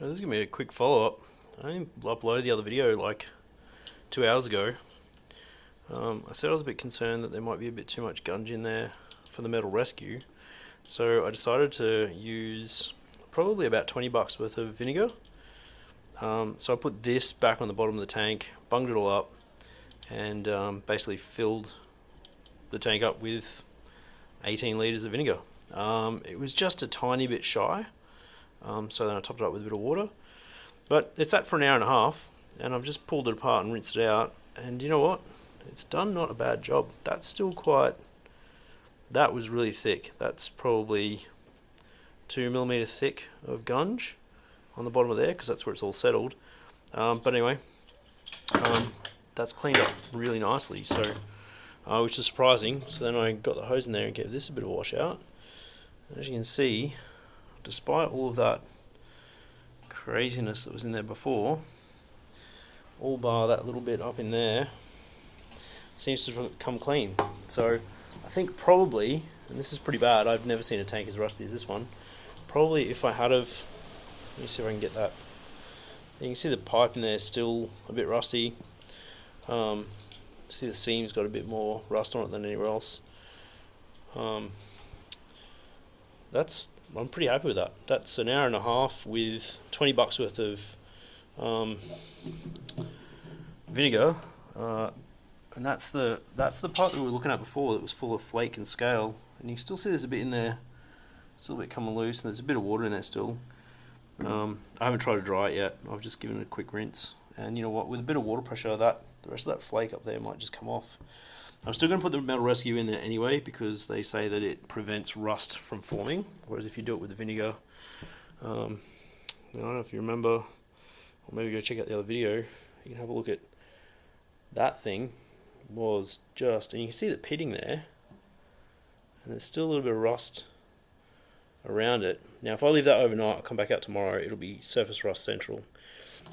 This is going to be a quick follow-up. I only uploaded the other video like 2 hours ago. I said I was a bit concerned that there might be a bit too much gunge in there for the metal rescue. So I decided to use probably about 20 bucks worth of vinegar. So I put this back on the bottom of the tank, bunged it all up, and basically filled the tank up with 18 litres of vinegar. It was just a tiny bit shy. So then I topped it up with a bit of water. But it's sat for an hour and a half, and I've just pulled it apart and rinsed it out. And you know what? It's done not a bad job. That's still quite... That was really thick. That's probably 2mm thick of gunge on the bottom of there, because that's where it's all settled. But anyway, that's cleaned up really nicely, so which is surprising. So then I got the hose in there and gave this a bit of a wash out. As you can see, despite all of that craziness that was in there before, all bar that little bit up in there, seems to come clean. So I think probably, and this is pretty bad, I've never seen a tank as rusty as this one, probably if I had of, let me see if I can get that, you can see the pipe in there is still a bit rusty. See the seam's got a bit more rust on it than anywhere else. I'm pretty happy with that. That's an hour and a half with 20 bucks worth of vinegar, and that's the part that we were looking at before that was full of flake and scale, and you can still see there's a bit in there, still a bit coming loose, and there's a bit of water in there still. I haven't tried to dry it yet. I've just given it a quick rinse, and you know what, with a bit of water pressure, the rest of that flake up there might just come off. I'm still going to put the metal rescue in there anyway, because they say that it prevents rust from forming, whereas if you do it with the vinegar, I don't know if you remember, or maybe go check out the other video, you can have a look at that thing. Was just, and you can see the pitting there, and there's still a little bit of rust around it. Now if I leave that overnight, I'll come back out tomorrow, it'll be surface rust central.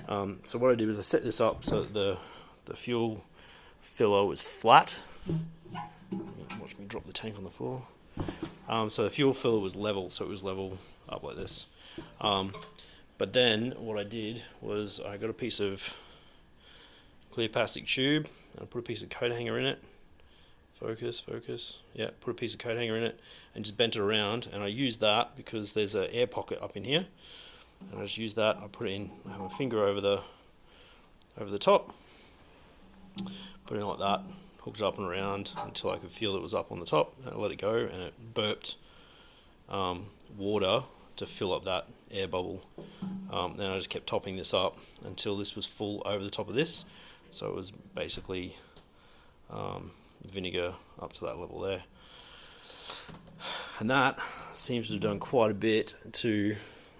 So what I did was I set this up so that the fuel filler was flat. Watch me drop the tank on the floor. So the fuel filler was level, so it was level up like this. But then what I did was I got a piece of clear plastic tube, and I put a piece of coat hanger in it. Focus. Yeah, put a piece of coat hanger in it and just bent it around, and I used that because there's an air pocket up in here, and I just used that. I put it in, I have my finger over the top, put it in like that, hooked it up and around until I could feel it was up on the top, and I let it go, and it burped water to fill up that air bubble. Then I just kept topping this up until this was full over the top of this, so it was basically vinegar up to that level there. And that seems to have done quite a bit to,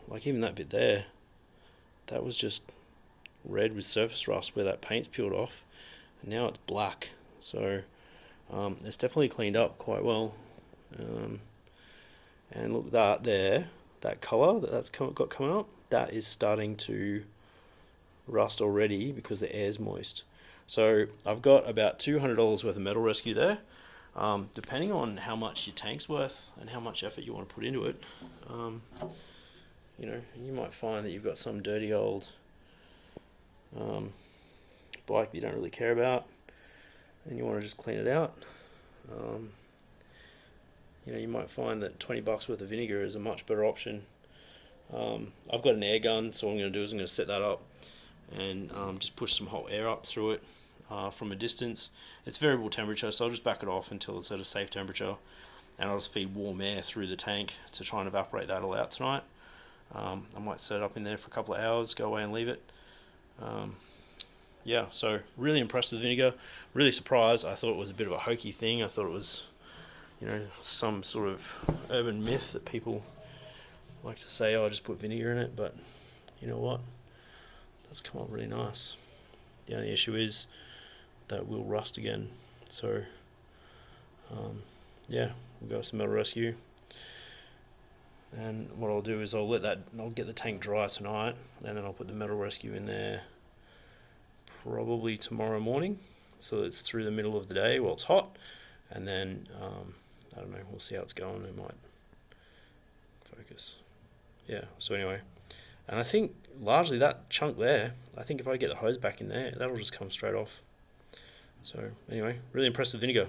like even that bit there, that was just red with surface rust where that paint's peeled off, and now it's black. So it's definitely cleaned up quite well. And look at that there, that colour that's got coming up, that is starting to rust already because the air's moist. So I've got about $200 worth of metal rescue there. Depending on how much your tank's worth and how much effort you want to put into it, you know, you might find that you've got some dirty old bike that you don't really care about, and you want to just clean it out. You know, you might find that 20 bucks worth of vinegar is a much better option. I've got an air gun, so what I'm going to do is I'm going to set that up and just push some hot air up through it from a distance. It's variable temperature, so I'll just back it off until it's at a safe temperature, and I'll just feed warm air through the tank to try and evaporate that all out tonight. I might set it up in there for a couple of hours, go away and leave it. Yeah, so really impressed with vinegar, really surprised. I thought it was a bit of a hokey thing. I thought it was, you know, some sort of urban myth that people like to say, oh, I just put vinegar in it, but you know what? That's come up really nice. The only issue is that it will rust again. So, yeah, we'll go with some metal rescue. And what I'll do is I'll get the tank dry tonight, and then I'll put the metal rescue in there probably tomorrow morning, so it's through the middle of the day while it's hot, and then I don't know, we'll see how it's going. It might focus. Yeah, so anyway, And I think largely that chunk there, I think if I get the hose back in there, that'll just come straight off. So anyway, really impressed with vinegar.